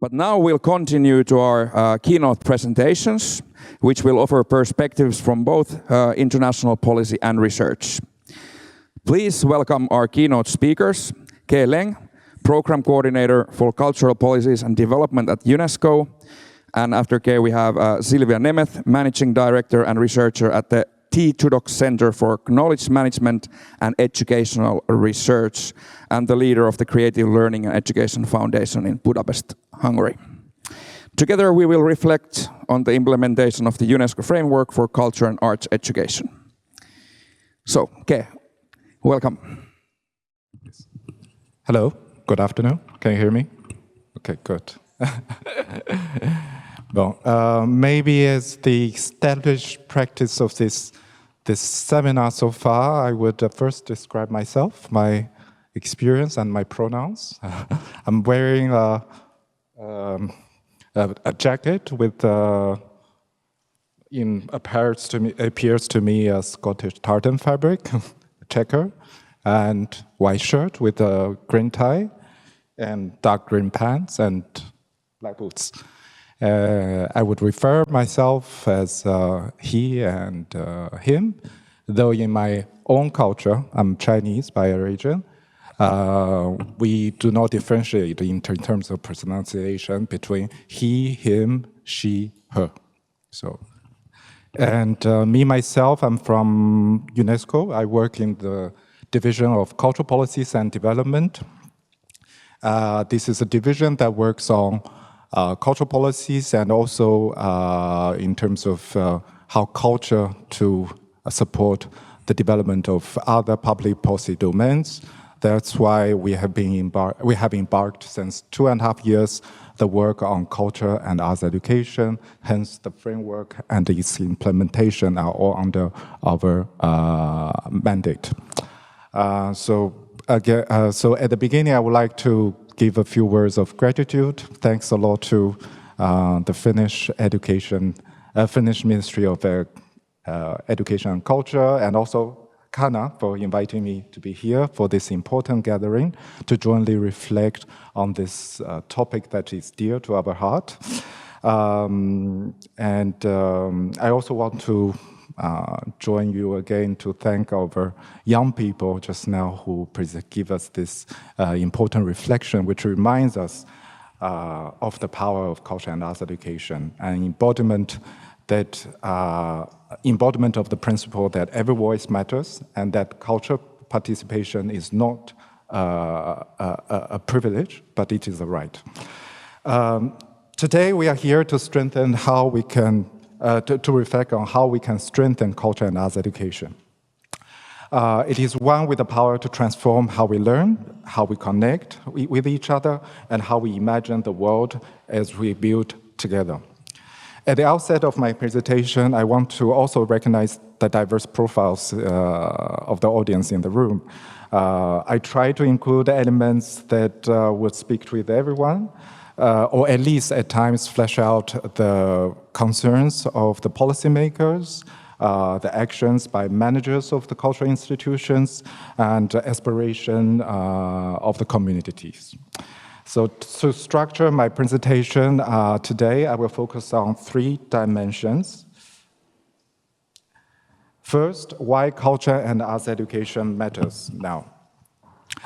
But now we'll continue to our keynote presentations, which will offer perspectives from both international policy and research. Please welcome our keynote speakers, Ke Leng, Program Coordinator for Cultural Policies and Development at UNESCO. And after Ke, we have Silvia Nemeth, Managing Director and Researcher at the T. Tudok Center for Knowledge Management and Educational Research, and the leader of the Creative Learning and Education Foundation in Budapest, Hungary. Together we will reflect on the implementation of the UNESCO framework for culture and arts education. So, Ke, welcome. Hello, good afternoon. Can you hear me? Okay, good. Well, maybe as the established practice of this seminar so far, I would first describe myself, my experience and my pronouns. I'm wearing a jacket with, appears to me a Scottish tartan fabric, checker, and white shirt with a green tie, and dark green pants and black boots. I would refer myself as he and him, though in my own culture, I'm Chinese by origin, we do not differentiate in terms of pronunciation between he, him, she, her. So, and me, myself, I'm from UNESCO. I work in the Division of Cultural Policies and Development. This is a division that works on cultural policies and also in terms of how culture to support the development of other public policy domains. That's why we have embarked since 2.5 years the work on culture and arts education. Hence, the framework and its implementation are all under our mandate. So at the beginning, I would like to give a few words of gratitude. Thanks a lot to the Finnish Ministry of Education and Culture, and also Kana for inviting me to be here for this important gathering to jointly reflect on this topic that is dear to our heart. I also want to join you again to thank our young people just now who give us this important reflection, which reminds us of the power of culture and arts education, and embodiment of the principle that every voice matters, and that culture participation is not a privilege, but it is a right. Today we are here to strengthen how we can to reflect on how we can strengthen culture and arts education. It is one with the power to transform how we learn, how we connect with each other, and how we imagine the world as we build together. At the outset of my presentation, I want to also recognize the diverse profiles of the audience in the room. I try to include elements that would speak with everyone, or at least at times flesh out the concerns of the policymakers, the actions by managers of the cultural institutions, and the aspiration of the communities. So to structure my presentation today, I will focus on 3 dimensions. First, why culture and arts education matters now.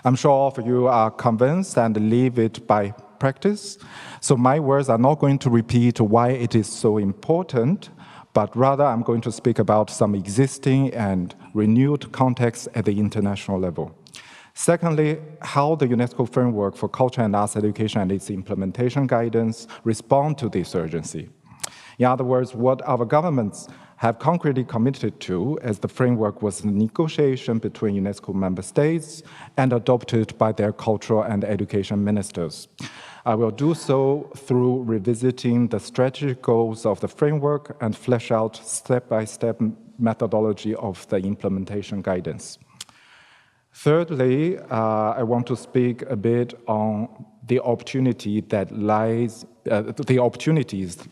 I'm sure all of you are convinced and live it by practice. So my words are not going to repeat why it is so important, but rather I'm going to speak about some existing and renewed contexts at the international level. Secondly, how the UNESCO framework for culture and arts education and its implementation guidance respond to this urgency. In other words, what our governments have concretely committed to as the framework was a negotiation between UNESCO member states and adopted by their cultural and education ministers. I will do so through revisiting the strategic goals of the framework and flesh out step-by-step methodology of the implementation guidance. Thirdly, I want to speak a bit on the opportunities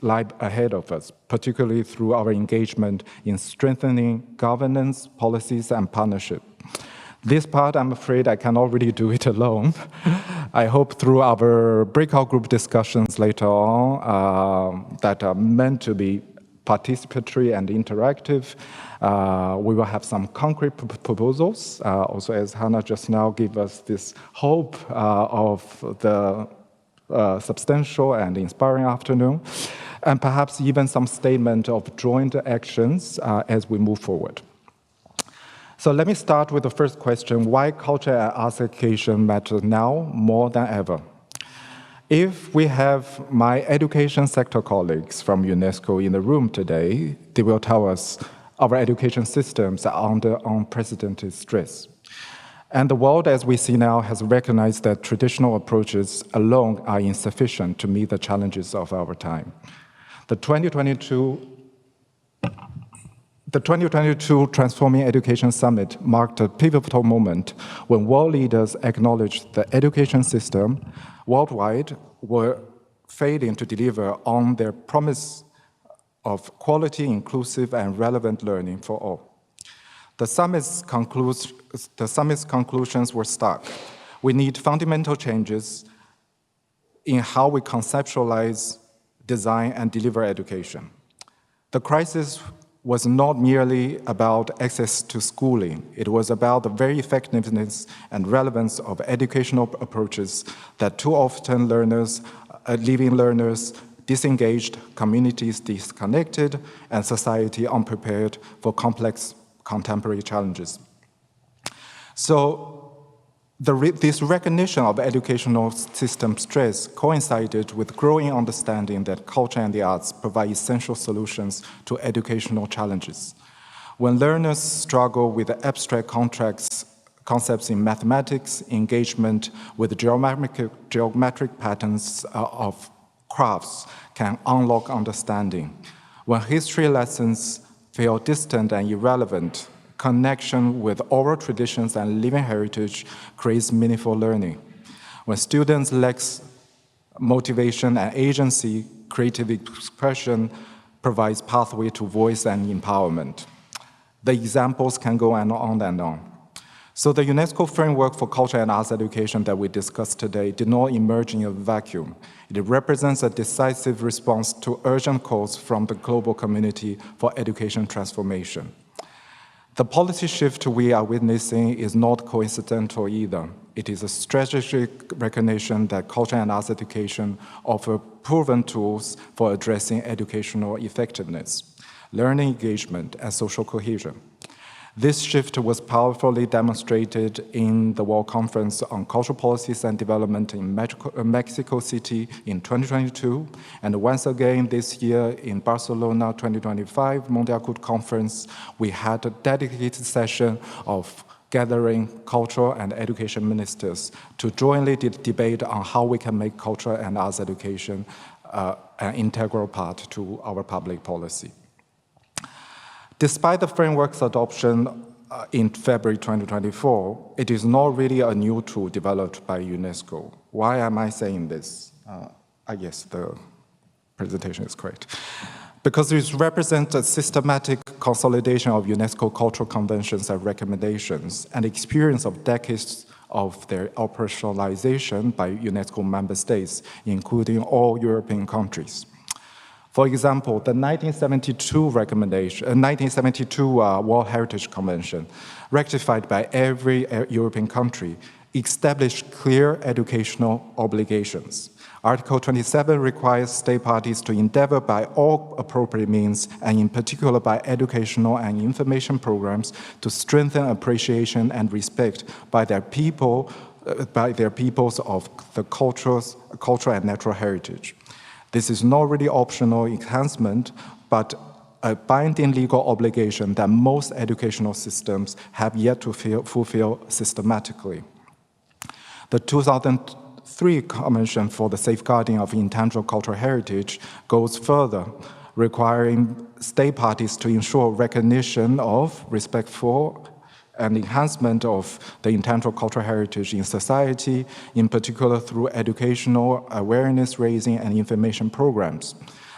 lie ahead of us, particularly through our engagement in strengthening governance, policies, and partnership. This part, I'm afraid I cannot really do it alone. I hope through our breakout group discussions later on that are meant to be participatory and interactive, we will have some concrete proposals. Also, as Hannah just now gave us this hope of the substantial and inspiring afternoon, and perhaps even some statement of joint actions as we move forward. So let me start with the first question: why culture and arts education matter now more than ever? If we have my education sector colleagues from UNESCO in the room today, they will tell us our education systems are under unprecedented stress. And the world, as we see now, has recognized that traditional approaches alone are insufficient to meet the challenges of our time. The 2022 Transforming Education Summit marked a pivotal moment when world leaders acknowledged the education system worldwide were failing to deliver on their promise of quality, inclusive, and relevant learning for all. The summit's conclusions were stark. We need fundamental changes in how we conceptualize, design, and deliver education. The crisis was not merely about access to schooling. It was about the very effectiveness and relevance of educational approaches that too often leaving learners disengaged, communities disconnected, and society unprepared for complex contemporary challenges. So this recognition of educational system stress coincided with growing understanding that culture and the arts provide essential solutions to educational challenges. When learners struggle with abstract concepts in mathematics, engagement with geometric patterns of crafts can unlock understanding. When history lessons feel distant and irrelevant, connection with oral traditions and living heritage creates meaningful learning. When students lack motivation and agency, creative expression provides pathway to voice and empowerment. The examples can go on and on. So the UNESCO framework for culture and arts education that we discussed today did not emerge in a vacuum. It represents a decisive response to urgent calls from the global community for education transformation. The policy shift we are witnessing is not coincidental either. It is a strategic recognition that culture and arts education offer proven tools for addressing educational effectiveness, learning engagement, and social cohesion. This shift was powerfully demonstrated in the World Conference on Cultural Policies and Development in Mexico City in 2022, and once again this year in Barcelona 2025 Mondial Conference, we had a dedicated session of gathering cultural and education ministers to jointly debate on how we can make culture and arts education an integral part to our public policy. Despite the framework's adoption in February 2024, it is not really a new tool developed by UNESCO. Why am I saying this? I guess the presentation is correct. Because it represents a systematic consolidation of UNESCO cultural conventions and recommendations and experience of decades of their operationalization by UNESCO member states, including all European countries. For example, the 1972 World Heritage Convention, ratified by every European country, established clear educational obligations. Article 27 requires state parties to endeavor by all appropriate means, and in particular by educational and information programs, to strengthen appreciation and respect by their peoples of the cultural and natural heritage. This is not really optional enhancement, but a binding legal obligation that most educational systems have yet to fulfill systematically. The 2003 Convention for the Safeguarding of Intangible Cultural Heritage goes further, requiring state parties to ensure recognition of, respect for, and enhancement of the intangible cultural heritage in society, in particular through educational awareness raising and information programs.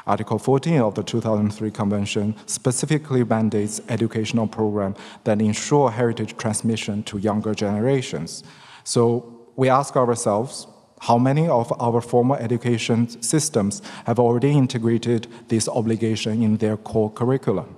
Article 14 of the 2003 Convention specifically mandates educational programs that ensure heritage transmission to younger generations. So we ask ourselves, How many of our formal education systems have already integrated this obligation in their core curriculum?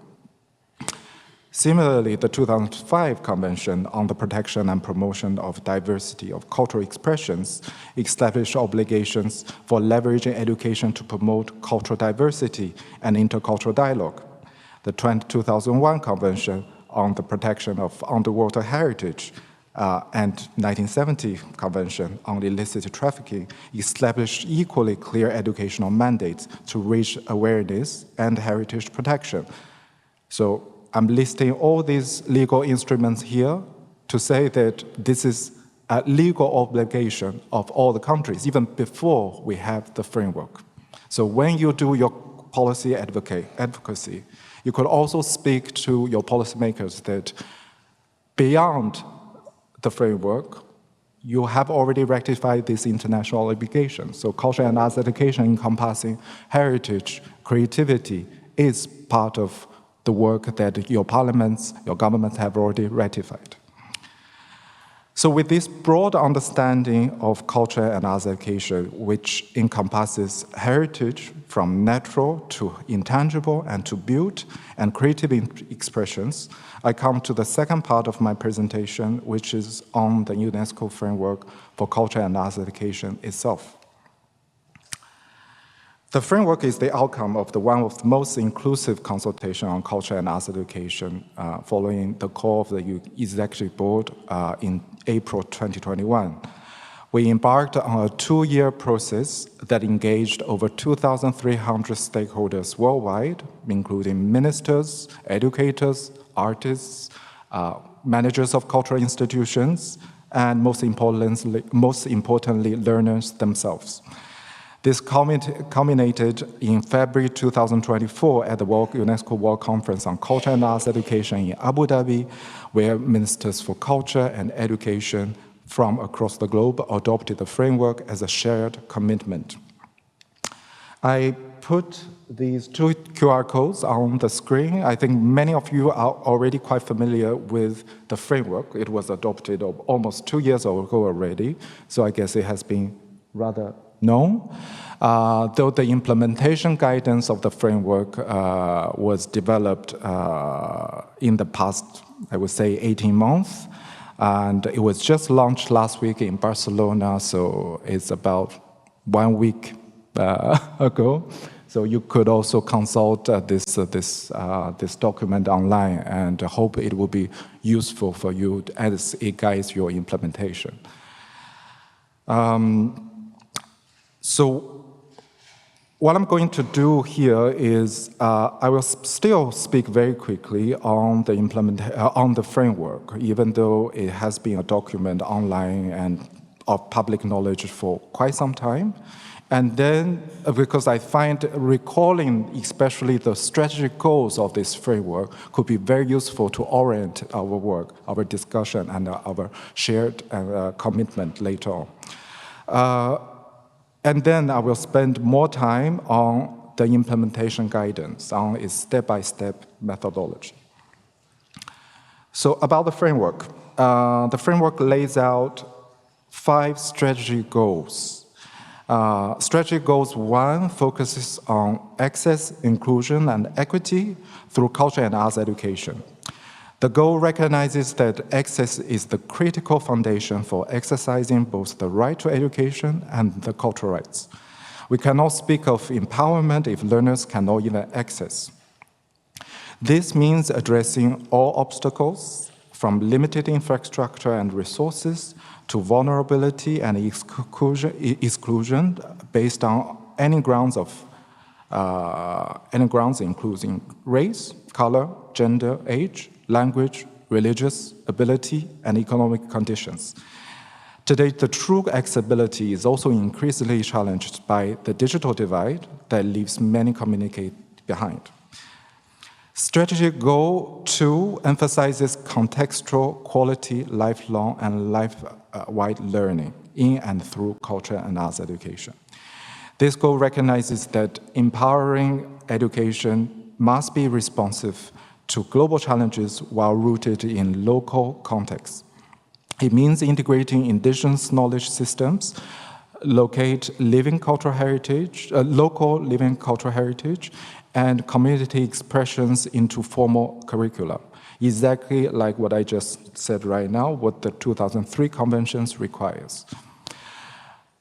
Similarly, the 2005 Convention on the Protection and Promotion of Diversity of Cultural Expressions established obligations for leveraging education to promote cultural diversity and intercultural dialogue. The 2001 Convention on the Protection of Underwater Heritage and 1970 Convention on Illicit Trafficking established equally clear educational mandates to raise awareness and heritage protection. So I'm listing all these legal instruments here to say that this is a legal obligation of all the countries, even before we have the framework. So when you do your policy advocacy, you could also speak to your policymakers that beyond the framework, you have already rectified this international obligation. So culture and arts education encompassing heritage, creativity is part of the work that your parliaments, your governments have already ratified. So with this broad understanding of culture and arts education, which encompasses heritage from natural to intangible and to built and creative expressions, I come to the second part of my presentation, which is on the UNESCO framework for culture and arts education itself. The framework is the outcome of one of the most inclusive consultation on culture and arts education following the call of the Executive Board in April 2021. We embarked on a 2-year process that engaged over 2,300 stakeholders worldwide, including ministers, educators, artists, managers of cultural institutions, and most importantly, learners themselves. This culminated in February 2024 at the UNESCO World Conference on Culture and Arts Education in Abu Dhabi, where ministers for culture and education from across the globe adopted the framework as a shared commitment. I put these 2 QR codes on the screen. I think many of you are already quite familiar with the framework. It was adopted almost 2 years ago already, so I guess it has been rather known, though the implementation guidance of the framework was developed in the past, I would say, 18 months. And it was just launched last week in Barcelona, so it's about 1 week ago. So you could also consult this document online, and hope it will be useful for you as it guides your implementation. So what I'm going to do here is I will still speak very quickly on the framework, even though it has been a document online and of public knowledge for quite some time. And then, because I find recalling especially the strategic goals of this framework could be very useful to orient our work, our discussion, and our shared commitment later on. And then I will spend more time on the implementation guidance, on its step-by-step methodology. So about the framework lays out 5 strategy goals. Strategy goals 1 focuses on access, inclusion, and equity through culture and arts education. The goal recognizes that access is the critical foundation for exercising both the right to education and the cultural rights. We cannot speak of empowerment if learners cannot even access. This means addressing all obstacles, from limited infrastructure and resources to vulnerability and exclusion based on any grounds including race, color, gender, age, language, religious ability, and economic conditions. Today, the true accessibility is also increasingly challenged by the digital divide that leaves many communities behind. Strategic goal 2 emphasizes contextual, quality, lifelong, and life-wide learning in and through culture and arts education. This goal recognizes that empowering education must be responsive to global challenges while rooted in local contexts. It means integrating indigenous knowledge systems locate living cultural heritage, local living cultural heritage, and community expressions into formal curricula. Exactly like what I just said right now, what the 2003 conventions requires.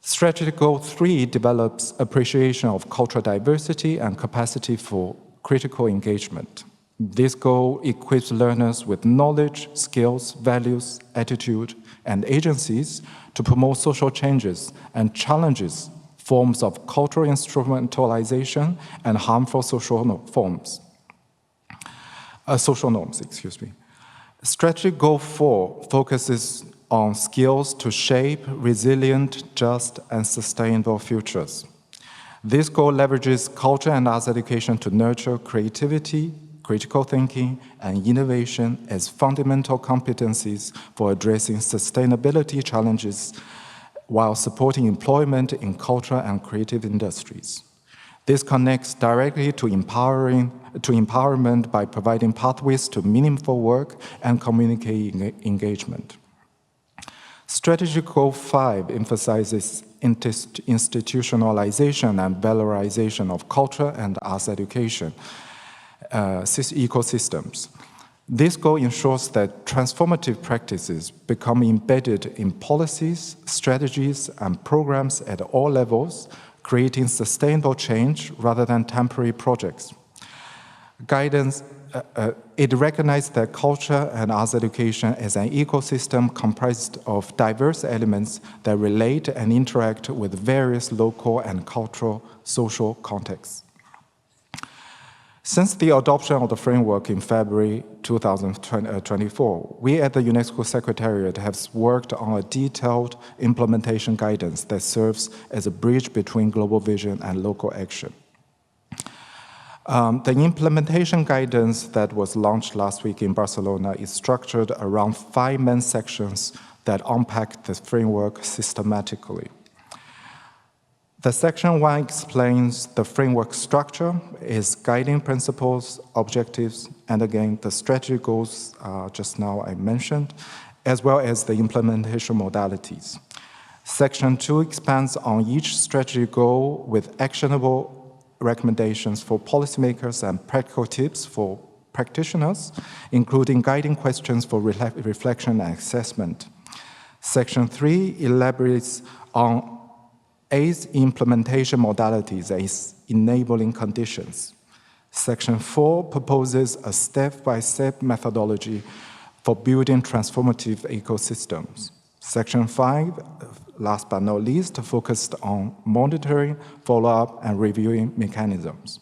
Strategic Goal 3 develops appreciation of cultural diversity and capacity for critical engagement. This goal equips learners with knowledge, skills, values, attitude, and agencies to promote social changes and challenges forms of cultural instrumentalization and harmful social norms. Strategic Goal 4 focuses on skills to shape resilient, just, and sustainable futures. This goal leverages culture and arts education to nurture creativity, critical thinking, and innovation as fundamental competencies for addressing sustainability challenges while supporting employment in cultural and creative industries. This connects directly to empowerment by providing pathways to meaningful work and community engagement. Strategic Goal 5 emphasizes institutionalization and valorization of culture and arts education ecosystems. This goal ensures that transformative practices become embedded in policies, strategies, and programs at all levels, creating sustainable change rather than temporary projects. It recognizes that culture and arts education is an ecosystem comprised of diverse elements that relate and interact with various local and cultural social contexts. Since the adoption of the framework in February 2024, we at the UNESCO Secretariat have worked on a detailed implementation guidance that serves as a bridge between global vision and local action. The implementation guidance that was launched last week in Barcelona is structured around 5 main sections that unpack the framework systematically. The section 1 explains the framework structure, its guiding principles, objectives, and again, the strategy goals just now I mentioned, as well as the implementation modalities. Section 2 expands on each strategy goal with actionable recommendations for policymakers and practical tips for practitioners, including guiding questions for reflection and assessment. Section 3 elaborates on 8 implementation modalities as enabling conditions. Section 4 proposes a step-by-step methodology for building transformative ecosystems. Section 5, last but not least, focused on monitoring, follow-up, and reviewing mechanisms.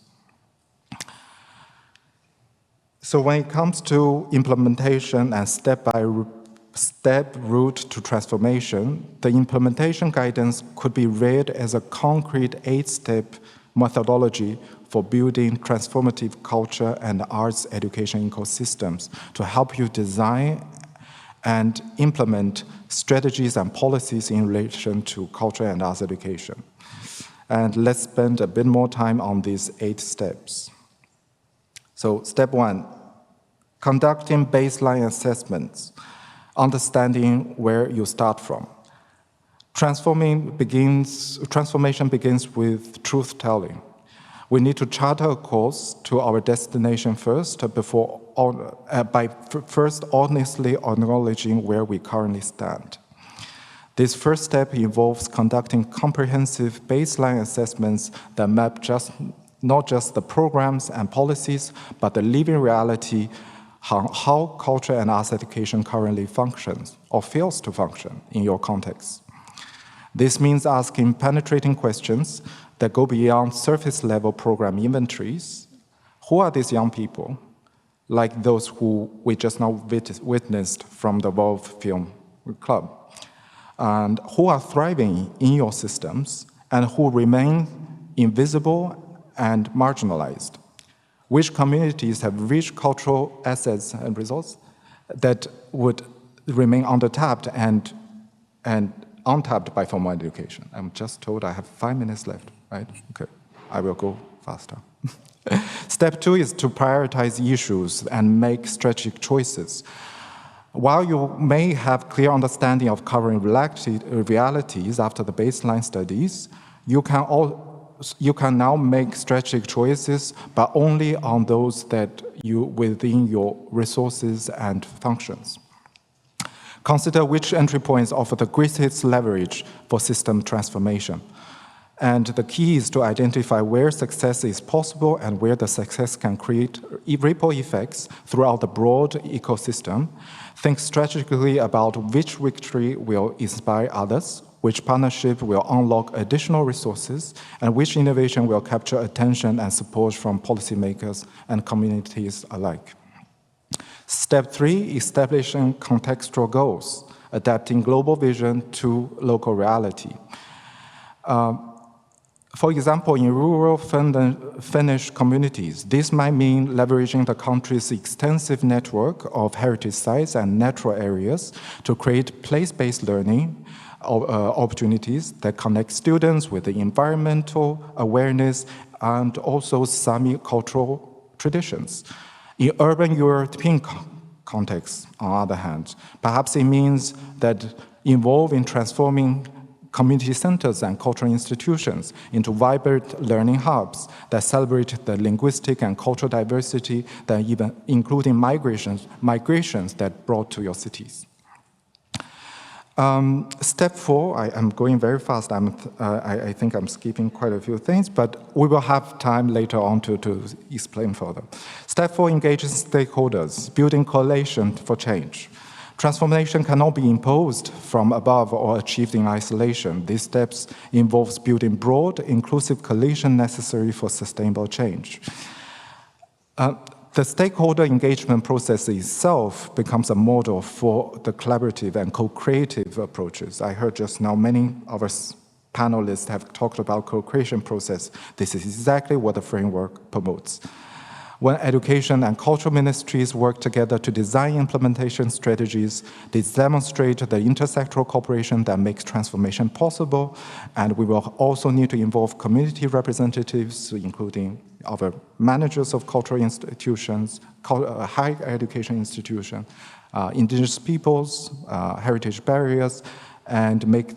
So when it comes to implementation and step-by-step route to transformation, the implementation guidance could be read as a concrete 8-step methodology for building transformative culture and arts education ecosystems to help you design and implement strategies and policies in relation to culture and arts education. And let's spend a bit more time on these 8 steps. So step 1, conducting baseline assessments, understanding where you start from. Transformation begins with truth-telling. We need to chart a course to our destination first by first honestly acknowledging where we currently stand. This first step involves conducting comprehensive baseline assessments that map not just the programs and policies, but the living reality how culture and arts education currently functions or fails to function in your context. This means asking penetrating questions that go beyond surface-level program inventories. Who are these young people, like those who we just now witnessed from the Volve Film Club? And who are thriving in your systems and who remain invisible and marginalized? Which communities have rich cultural assets and resources that would remain undertapped and untapped by formal education? I'm just told I have 5 minutes left, right? Okay, I will go faster. Step 2 is to prioritize issues and make strategic choices. While you may have clear understanding of current realities after the baseline studies, you can now make strategic choices, but only on those that within your resources and functions. Consider which entry points offer the greatest leverage for system transformation. And the key is to identify where success is possible and where the success can create ripple effects throughout the broad ecosystem. Think strategically about which victory will inspire others, which partnership will unlock additional resources, and which innovation will capture attention and support from policymakers and communities alike. Step 3, establishing contextual goals, adapting global vision to local reality. For example, in rural Finnish communities, this might mean leveraging the country's extensive network of heritage sites and natural areas to create place-based learning opportunities that connect students with the environmental awareness and also Sami cultural traditions. In urban European contexts, on the other hand, perhaps it means that involve in transforming community centers and cultural institutions into vibrant learning hubs that celebrate the linguistic and cultural diversity, that even including migrations that brought to your cities. Step 4, I'm going very fast. I think I'm skipping quite a few things, but we will have time later on to explain further. Step 4 engages stakeholders, building coalition for change. Transformation cannot be imposed from above or achieved in isolation. These steps involve building broad, inclusive coalition necessary for sustainable change. The stakeholder engagement process itself becomes a model for the collaborative and co-creative approaches. I heard just now many of us panelists have talked about co-creation process. This is exactly what the framework promotes. When education and cultural ministries work together to design implementation strategies, they demonstrate the intersectoral cooperation that makes transformation possible, and we will also need to involve community representatives, including our managers of cultural institutions, higher education institutions, indigenous peoples, heritage barriers, and make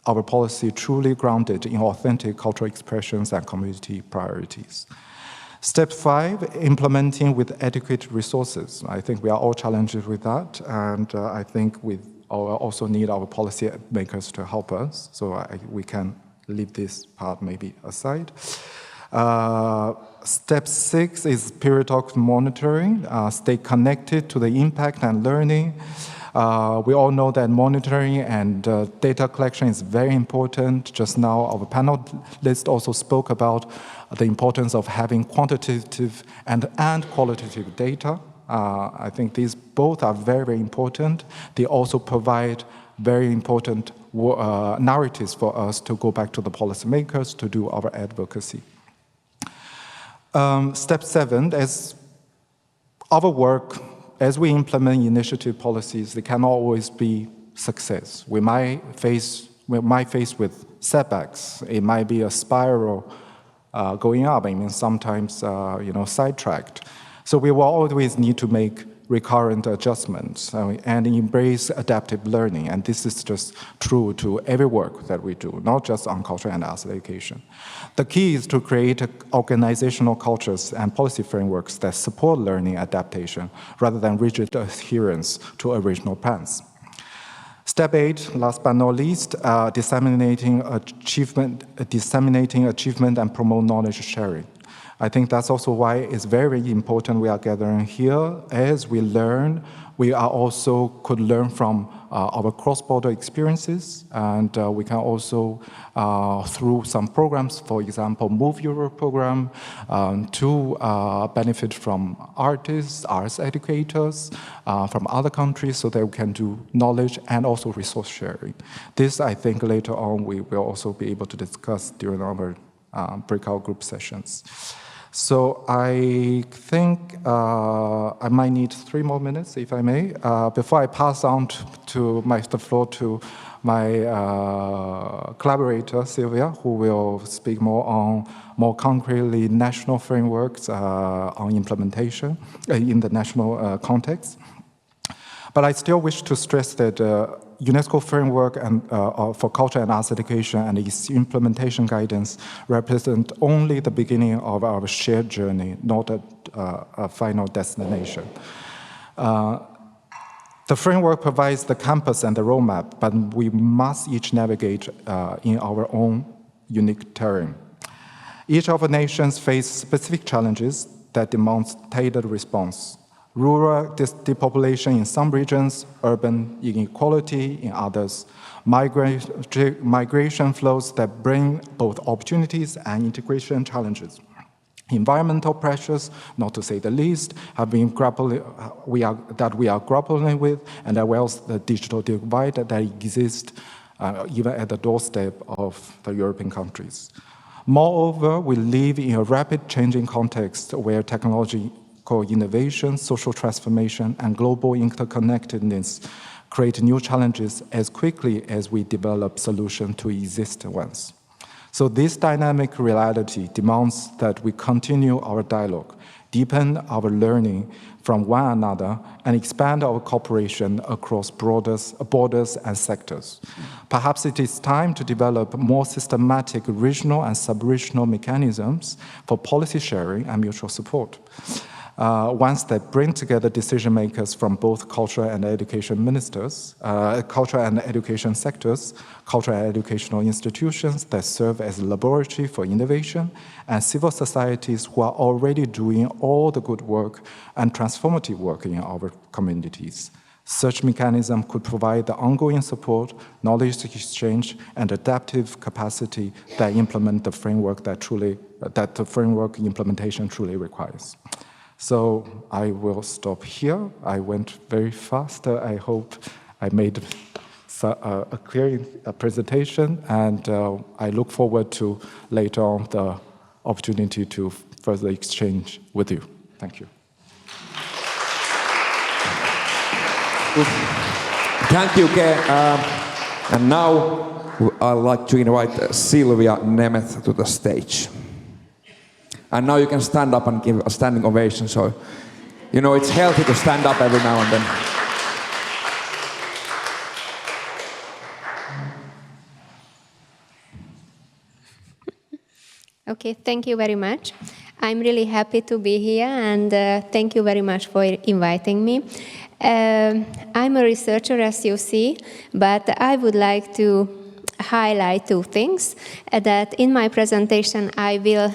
our policy truly grounded in authentic cultural expressions and community priorities. Step 5, implementing with adequate resources. I think we are all challenged with that, and I think we also need our policy makers to help us, so we can leave this part maybe aside. Step 6 is periodic monitoring. Stay connected to the impact and learning. We all know that monitoring and data collection is very important. Just now, our panelists also spoke about the importance of having quantitative and qualitative data. I think these both are very, very important. They also provide very important narratives for us to go back to the policymakers to do our advocacy. Step 7, as our work, as we implement initiative policies, they cannot always be success. We might face with setbacks. It might be a spiral going up. I mean, sometimes sidetracked. So we will always need to make recurrent adjustments and embrace adaptive learning. And this is just true to every work that we do, not just on culture and arts education. The key is to create organizational cultures and policy frameworks that support learning adaptation rather than rigid adherence to original plans. Step 8, last but not least, disseminating achievement and promote knowledge sharing. I think that's also why it's very important we are gathering here. As we learn, we are also could learn from our cross-border experiences, and we can also, through some programs, for example, Move Europe program, to benefit from artists, arts educators from other countries so that we can do knowledge and also resource sharing. This, I think, later on we will also be able to discuss during our breakout group sessions. So I think I might need 3 more minutes, if I may, before I pass on the floor to my collaborator, Sylvia, who will speak more concretely national frameworks on implementation in the national context. But I still wish to stress that UNESCO framework for culture and arts education and its implementation guidance represent only the beginning of our shared journey, not a final destination. The framework provides the compass and the roadmap, but we must each navigate in our own unique terrain. Each of our nations face specific challenges that demand tailored response. Rural depopulation in some regions, urban inequality in others, migration flows that bring both opportunities and integration challenges. Environmental pressures, not to say the least, have been we are grappling with, and as well as the digital divide that exists even at the doorstep of the European countries. Moreover, we live in a rapid changing context where technological innovation, social transformation, and global interconnectedness create new challenges as quickly as we develop solutions to existing ones. So this dynamic reality demands that we continue our dialogue, deepen our learning from one another, and expand our cooperation across borders and sectors. Perhaps it is time to develop more systematic regional and sub-regional mechanisms for policy sharing and mutual support. Ones that bring together decision makers from both culture and education ministers, culture and education sectors, cultural and educational institutions that serve as a laboratory for innovation, and civil societies who are already doing all the good work and transformative work in our communities. Such mechanism could provide the ongoing support, knowledge exchange, and adaptive capacity that implement the framework that the framework implementation truly requires. So I will stop here. I went very fast. I hope I made a clear presentation, and I look forward to later on the opportunity to further exchange with you. Thank you. Thank you, Ke. And now I'd like to invite Sylvia Nemeth to the stage. And now you can stand up and give a standing ovation. So, you know, it's healthy to stand up every now and then. Okay, thank you very much. I'm really happy to be here, and thank you very much for inviting me. I'm a researcher, as you see, but I would like to highlight two things that in my presentation I will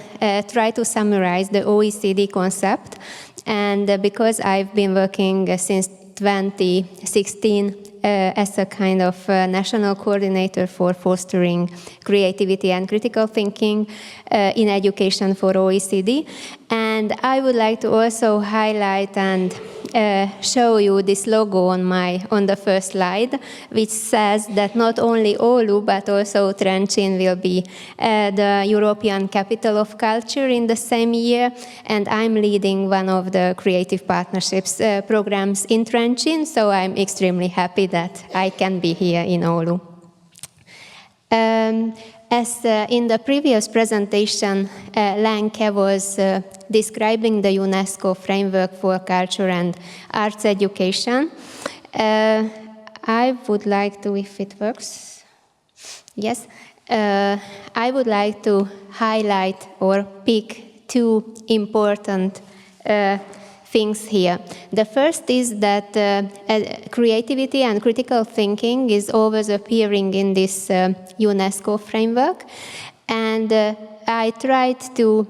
try to summarize the OECD concept, and because I've been working since 2016 as a kind of national coordinator for fostering creativity and critical thinking in education for OECD. And I would like to also highlight and show you this logo on the first slide, which says that not only Oulu but also Trenčín will be the European Capital of Culture in the same year, and I'm leading one of the creative partnerships programs in Trenčín, so I'm extremely happy that I can be here in Oulu. As in the previous presentation, Lenke was describing the UNESCO framework for culture and arts education. I would like to, if it works, yes, I would like to highlight or pick two important things here. The first is that creativity and critical thinking is always appearing in this UNESCO framework, and I tried to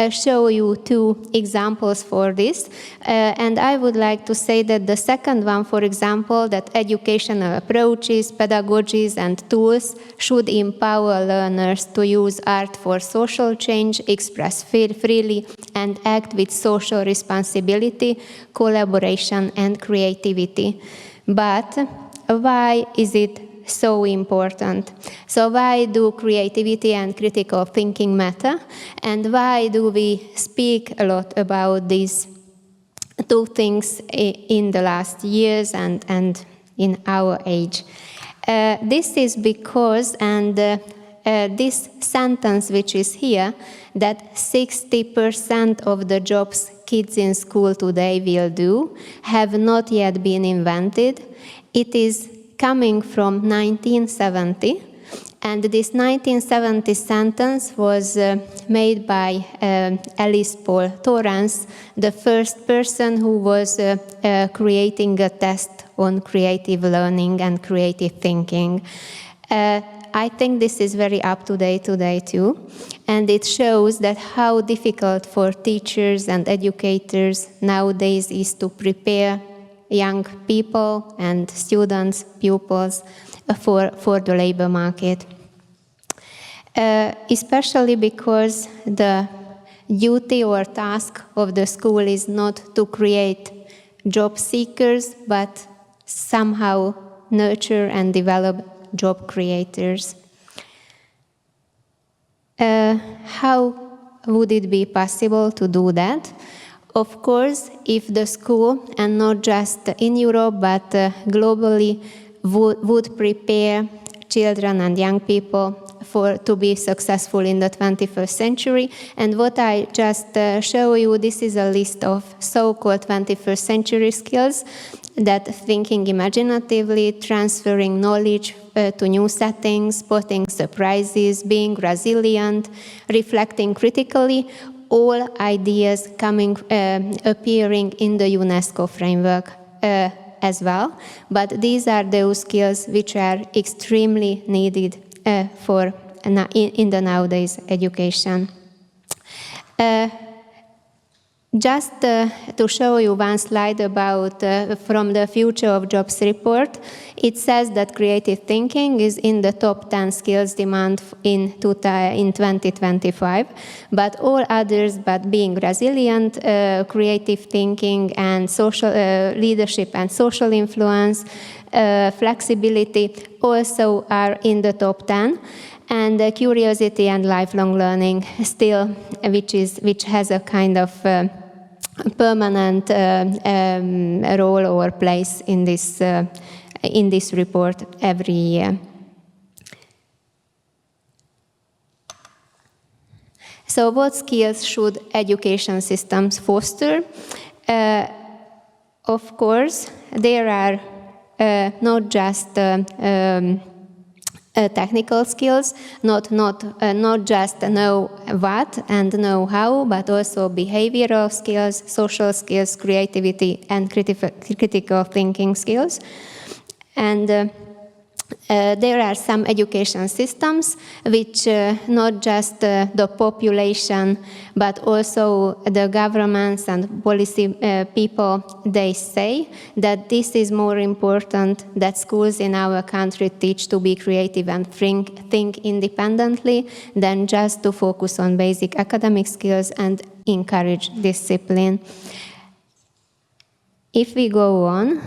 show you two examples for this, and I would like to say that the second one, for example, that educational approaches, pedagogies and tools should empower learners to use art for social change, express freely and act with social responsibility, collaboration and creativity. But why is it so important? So why do creativity and critical thinking matter? And why do we speak a lot about these two things in the last years and in our age? This is because, and this sentence which is here, that 60% of the jobs kids in school today will do have not yet been invented. It is coming from 1970, and this 1970 sentence was made by Alice Paul Torrance, the first person who was creating a test on creative learning and creative thinking. I think this is very up to date today too, and it shows that how difficult for teachers and educators nowadays is to prepare young people and students, pupils for the labor market. Especially because the duty or task of the school is not to create job seekers, but somehow nurture and develop job creators. How would it be possible to do that? Of course, if the school, and not just in Europe, but globally, would prepare children and young people to be successful in the 21st century. And what I just show you, this is a list of so-called 21st century skills, that thinking imaginatively, transferring knowledge to new settings, spotting surprises, being resilient, reflecting critically, all ideas appearing in the UNESCO framework as well. But these are those skills which are extremely needed in the nowadays education. Just to show you one slide about from the Future of Jobs report, it says that creative thinking is in the top 10 skills demand in 2025, but all others, but being resilient, creative thinking, and social leadership and social influence, flexibility also are in the top 10. And curiosity and lifelong learning still, which has a kind of permanent role or place in this report every year. So, what skills should education systems foster? Of course, there are not just technical skills, not just know what and know how, but also behavioral skills, social skills, creativity, and critical thinking skills. And there are some education systems which not just the population, but also the governments and policy people, they say that this is more important, that schools in our country teach to be creative and think independently than just to focus on basic academic skills and encourage discipline. If we go on,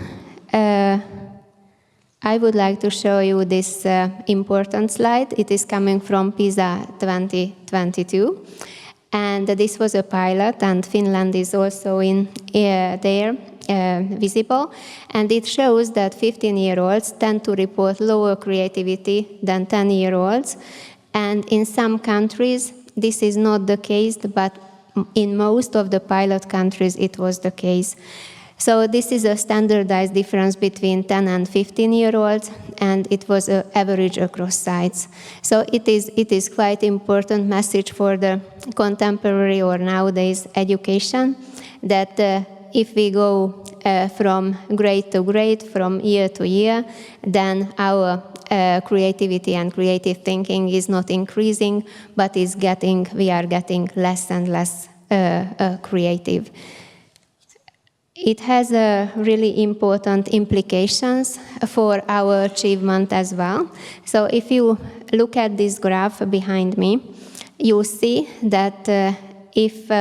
I would like to show you this important slide. It is coming from PISA 2022. And this was a pilot, and Finland is also there visible. And it shows that 15-year-olds tend to report lower creativity than 10-year-olds. And in some countries, this is not the case, but in most of the pilot countries, it was the case. So this is a standardized difference between 10 and 15-year-olds, and it was an average across sites. So it is quite important message for the contemporary or nowadays education that if we go from grade to grade, from year to year, then our creativity and creative thinking is not increasing, but we are getting less and less creative. It has really important implications for our achievement as well. So if you look at this graph behind me, you see that if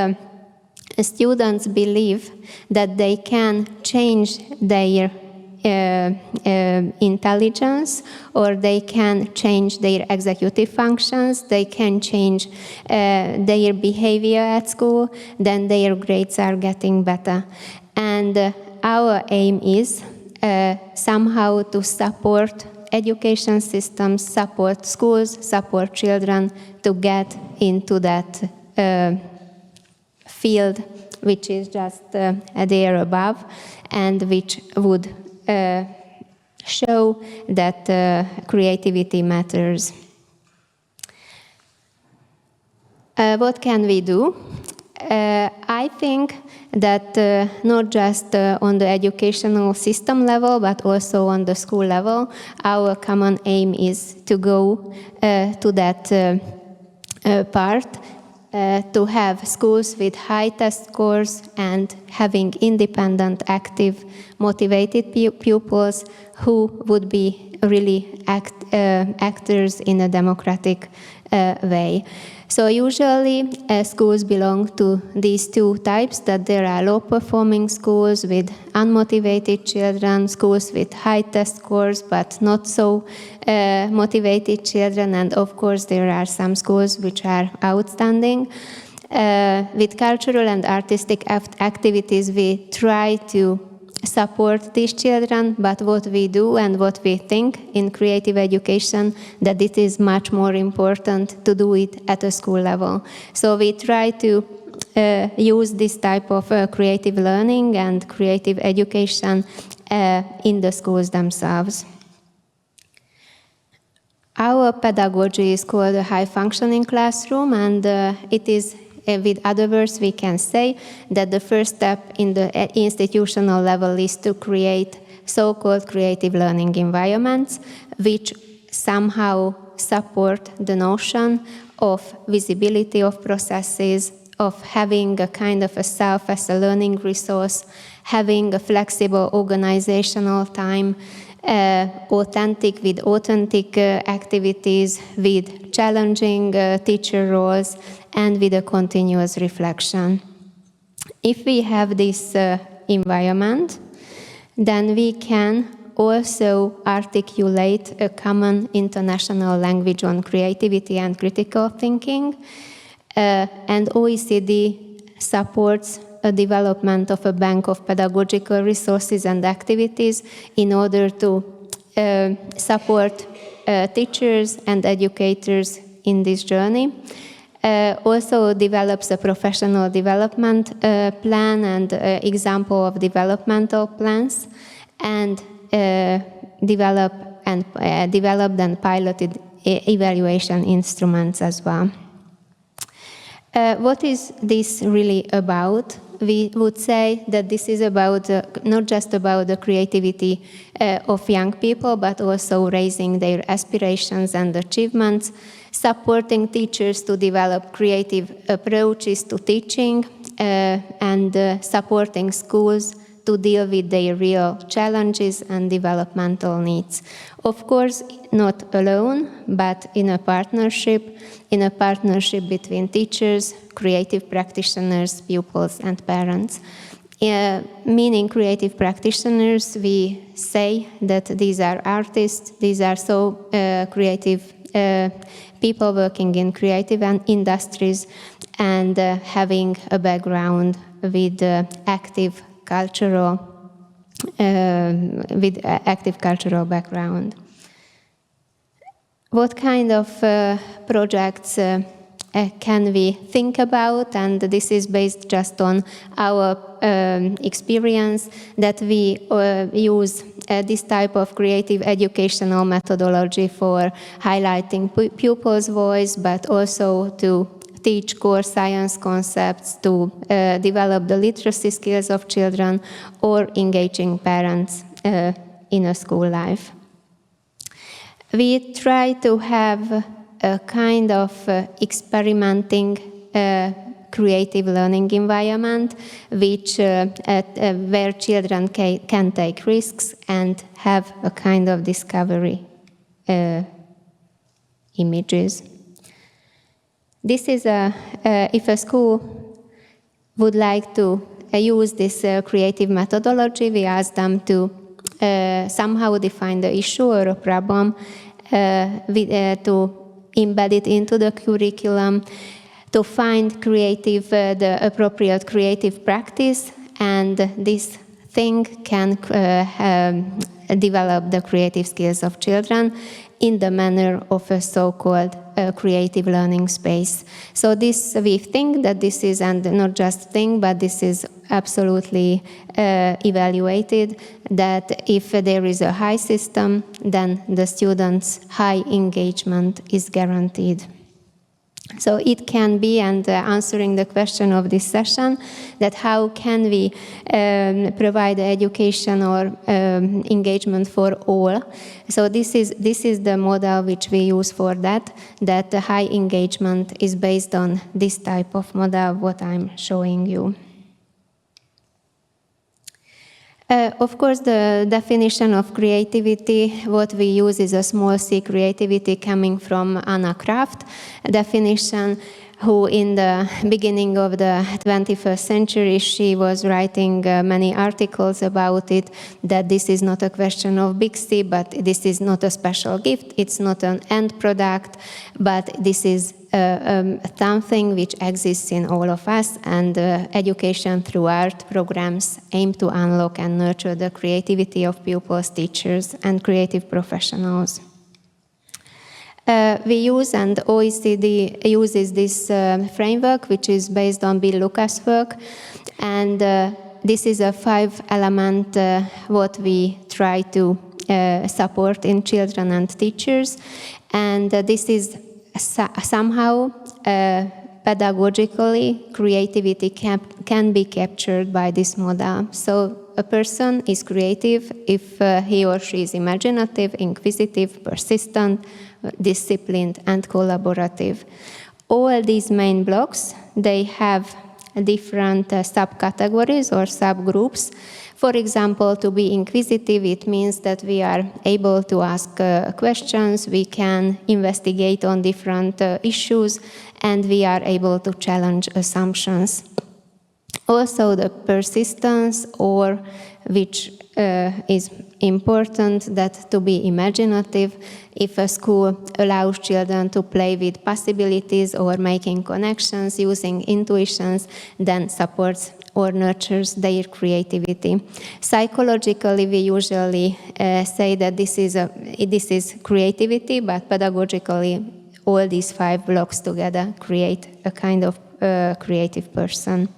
students believe that they can change their intelligence, or they can change their executive functions, they can change their behavior at school, then their grades are getting better. And our aim is somehow to support education systems, support schools, support children to get into that field which is just there above, and which would show that creativity matters. What can we do? I think that not just on the educational system level, but also on the school level, our common aim is to go to that part, to have schools with high test scores and having independent, active, motivated pupils who would be really actors in a democratic way. So usually schools belong to these two types, that there are low-performing schools with unmotivated children, schools with high test scores but not so motivated children, and of course there are some schools which are outstanding. With cultural and artistic activities we try to support these children, but what we do and what we think in creative education, that it is much more important to do it at a school level. So we try to use this type of creative learning and creative education in the schools themselves. Our pedagogy is called a high-functioning classroom, and it is, with other words, we can say that the first step in the institutional level is to create so-called creative learning environments, which somehow support the notion of visibility of processes, of having a kind of a self as a learning resource, having a flexible organizational time, authentic activities, with challenging teacher roles, and with a continuous reflection. If we have this environment, then we can also articulate a common international language on creativity and critical thinking, and OECD supports a development of a bank of pedagogical resources and activities in order to support teachers and educators in this journey. Also develops a professional development plan and example of developmental plans, and developed and piloted evaluation instruments as well. What is this really about? We would say that this is about not just about the creativity of young people, but also raising their aspirations and achievements, supporting teachers to develop creative approaches to teaching, and supporting schools to deal with their real challenges and developmental needs. Of course, not alone, but in a partnership between teachers, creative practitioners, pupils, and parents. Meaning creative practitioners, we say that these are artists, these are so creative people working in creative industries and having a background with active cultural background. What kind of projects can we think about? And this is based just on our experience, that we use this type of creative educational methodology for highlighting pupils' voice, but also to teach core science concepts, to develop the literacy skills of children, or engaging parents in a school life. We try to have a kind of experimenting creative learning environment, which where children can take risks and have a kind of discovery images. This is if a school would like to use this creative methodology, we ask them to somehow define the issue or a problem, to embed it into the curriculum, to find the appropriate creative practice, and this thing can develop the creative skills of children in the manner of a so-called creative learning space. So this, we think that this is, and not just think, but this is absolutely evaluated, that if there is a high system, then the students' high engagement is guaranteed. So it can be, and answering the question of this session, that how can we provide education or engagement for all. So this is the model which we use for that the high engagement is based on this type of model, what I'm showing you. Of course, the definition of creativity, what we use is a small c creativity coming from Anna Kraft definition, who in the beginning of the 21st century, she was writing many articles about it, that this is not a question of big C, but this is not a special gift, it's not an end product, but this is something which exists in all of us, and education through art programs aim to unlock and nurture the creativity of pupils, teachers, and creative professionals. We use, and OECD uses this framework, which is based on Bill Lucas' work, and this is a 5-element what we try to support in children and teachers, and this is somehow pedagogically creativity can be captured by this model. So a person is creative if he or she is imaginative, inquisitive, persistent, disciplined, and collaborative. All these main blocks, they have different subcategories or subgroups. For example, to be inquisitive, it means that we are able to ask questions, we can investigate on different issues, and we are able to challenge assumptions. Also, the persistence, or which is important, that to be imaginative, if a school allows children to play with possibilities or making connections, using intuitions, then supports or nurtures their creativity. Psychologically, we usually say that this is creativity, but pedagogically, all these 5 blocks together create a kind of creative person.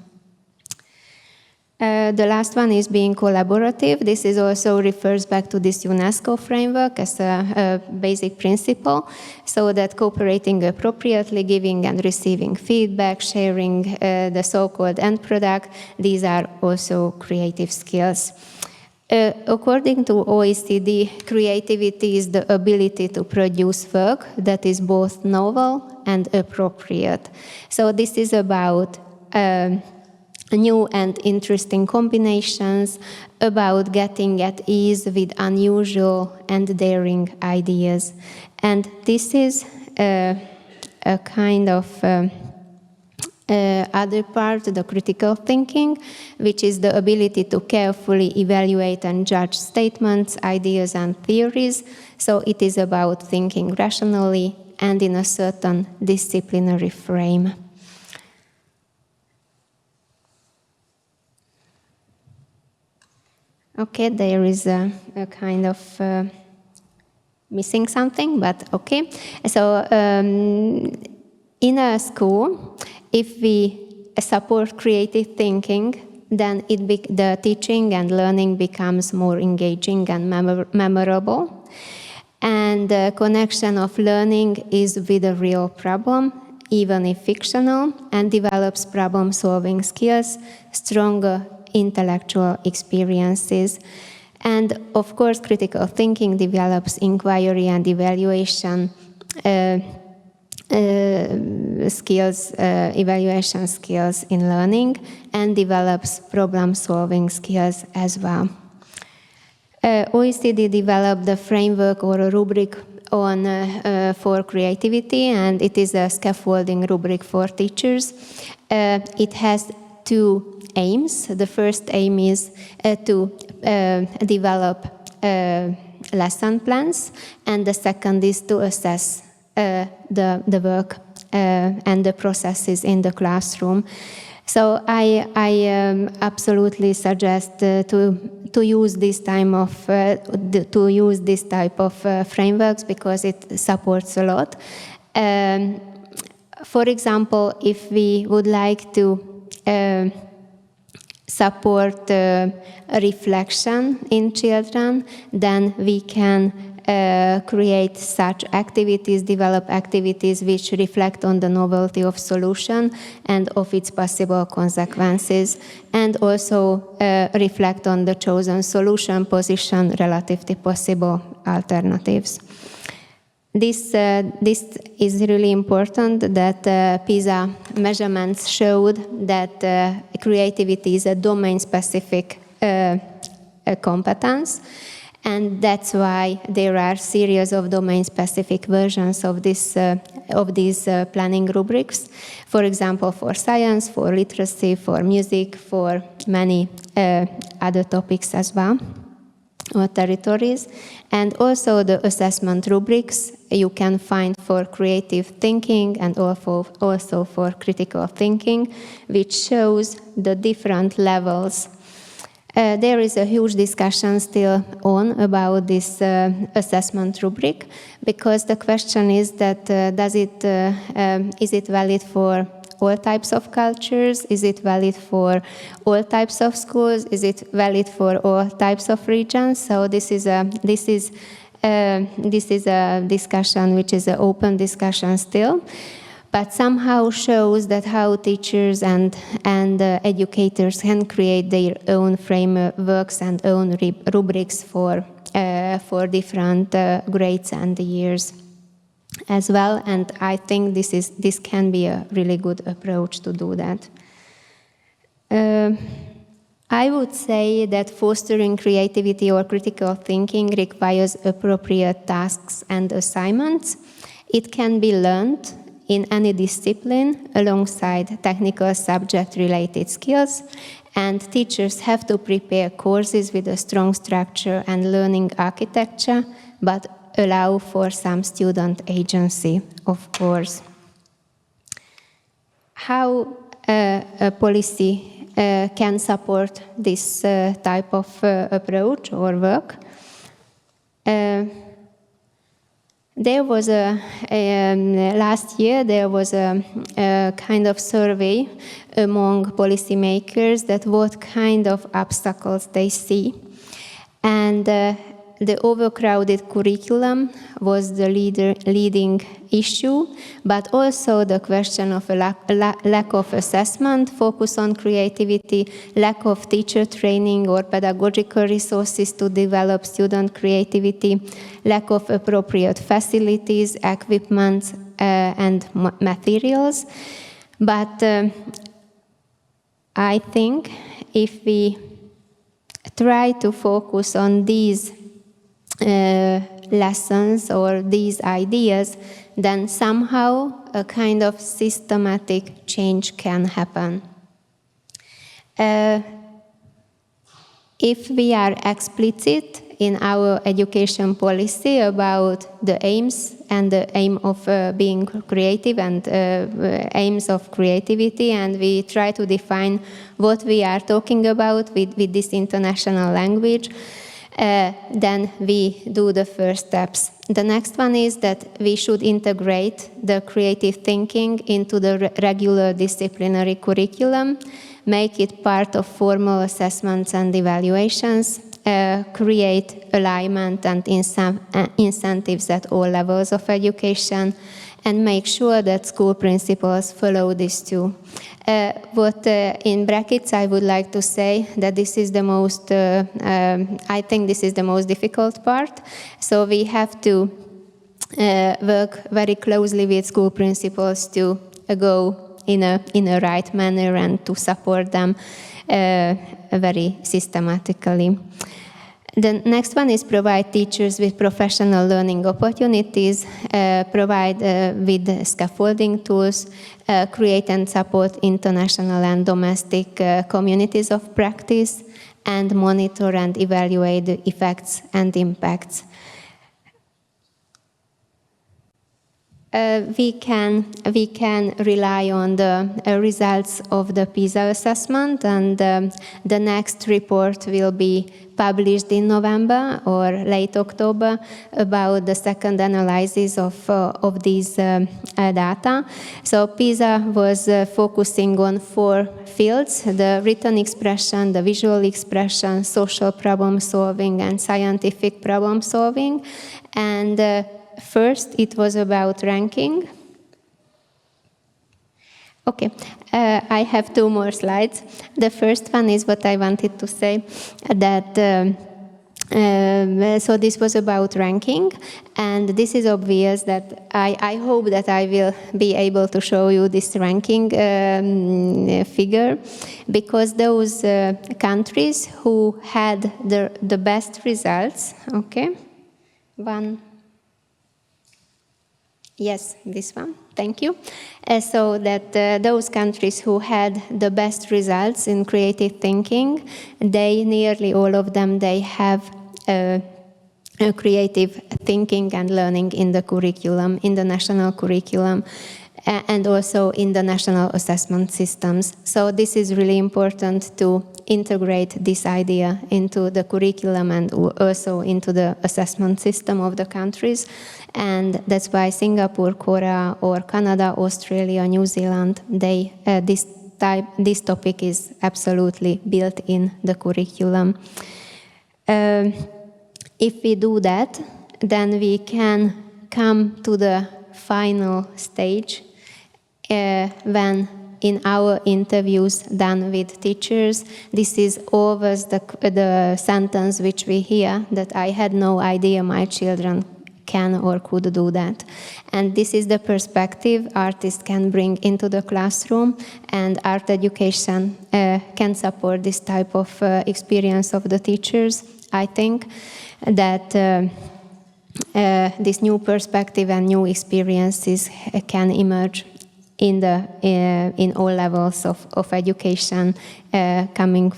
The last one is being collaborative. This is also refers back to this UNESCO framework as a basic principle, so that cooperating appropriately, giving and receiving feedback, sharing the so-called end product, these are also creative skills. According to OECD, creativity is the ability to produce work that is both novel and appropriate. So this is about new and interesting combinations, about getting at ease with unusual and daring ideas. And this is a kind of other part, the critical thinking, which is the ability to carefully evaluate and judge statements, ideas, and theories. So it is about thinking rationally and in a certain disciplinary frame. Okay, there is a kind of missing something, but okay. So in a school, if we support creative thinking, then the teaching and learning becomes more engaging and memorable. And the connection of learning is with a real problem, even if fictional, and develops problem-solving skills, stronger intellectual experiences. And of course, critical thinking develops inquiry and evaluation skills, evaluation skills in learning, and develops problem-solving skills as well. OECD developed a framework or a rubric on for creativity, and it is a scaffolding rubric for teachers. It has 2 aims. The first aim is to develop lesson plans, and the second is to assess the work and the processes in the classroom. So I absolutely suggest to use this type of frameworks because it supports a lot. For example, if we would like to support reflection in children, then we can create such activities, develop activities which reflect on the novelty of solution and of its possible consequences, and also reflect on the chosen solution position relative to possible alternatives. This is really important that PISA measurements showed that creativity is a domain-specific competence, and that's why there are series of domain-specific versions of these planning rubrics. For example, for science, for literacy, for music, for many other topics as well, or territories. And also the assessment rubrics you can find for creative thinking and also for critical thinking, which shows the different levels. There is a huge discussion still on about this assessment rubric, because the question is that is it valid for all types of cultures? Is it valid for all types of schools? Is it valid for all types of regions? So this is a discussion which is an open discussion still, but somehow shows that how teachers and educators can create their own frameworks and own rubrics for different grades and years as well, and I think this can be a really good approach to do that. I would say that fostering creativity or critical thinking requires appropriate tasks and assignments. It can be learned in any discipline alongside technical subject-related skills, and teachers have to prepare courses with a strong structure and learning architecture, but allow for some student agency, of course. How a policy can support this type of approach or work? There was last year there was a kind of survey among policymakers that what kind of obstacles they see, and the overcrowded curriculum was the leading issue, but also the question of a lack of assessment, focus on creativity, lack of teacher training or pedagogical resources to develop student creativity, lack of appropriate facilities, equipment, and materials. But I think if we try to focus on these lessons or these ideas, then somehow a kind of systematic change can happen. If we are explicit in our education policy about the aims and the aim of being creative and aims of creativity, and we try to define what we are talking about with this international language, then we do the first steps. The next one is that we should integrate the creative thinking into the regular disciplinary curriculum, make it part of formal assessments and evaluations, create alignment and incentives at all levels of education, and make sure that school principals follow this too. What in brackets I would like to say that this is the most, I think this is the most difficult part. So we have to work very closely with school principals to go in a right manner and to support them very systematically. The next one is provide teachers with professional learning opportunities, provide with scaffolding tools, create and support international and domestic communities of practice, and monitor and evaluate the effects and impacts. we can rely on the results of the PISA assessment, and the next report will be published in November or late October about the second analysis of these data. So PISA was focusing on 4 fields: the written expression, the visual expression, social problem solving, and scientific problem solving. And first, it was about ranking. Okay, I have 2 more slides. The first one is what I wanted to say, that so this was about ranking, and this is obvious that I hope that I will be able to show you this ranking figure, because those countries who had the best results, okay, yes, this one. Thank you. So that those countries who had the best results in creative thinking, nearly all of them, they have creative thinking and learning in the curriculum, in the national curriculum, and also in the national assessment systems. So this is really important to integrate this idea into the curriculum and also into the assessment system of the countries. And that's why Singapore, Korea, or Canada, Australia, New Zealand, this topic is absolutely built in the curriculum. If we do that, then we can come to the final stage when in our interviews done with teachers, this is always the sentence which we hear, that I had no idea my children can or could do that. And this is the perspective artists can bring into the classroom, and art education can support this type of experience of the teachers. I think that this new perspective and new experiences can emerge in all levels of education, starting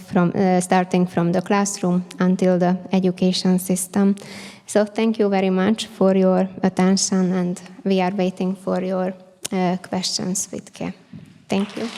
from the classroom until the education system. So thank you very much for your attention, and we are waiting for your questions, Vitke. Thank you.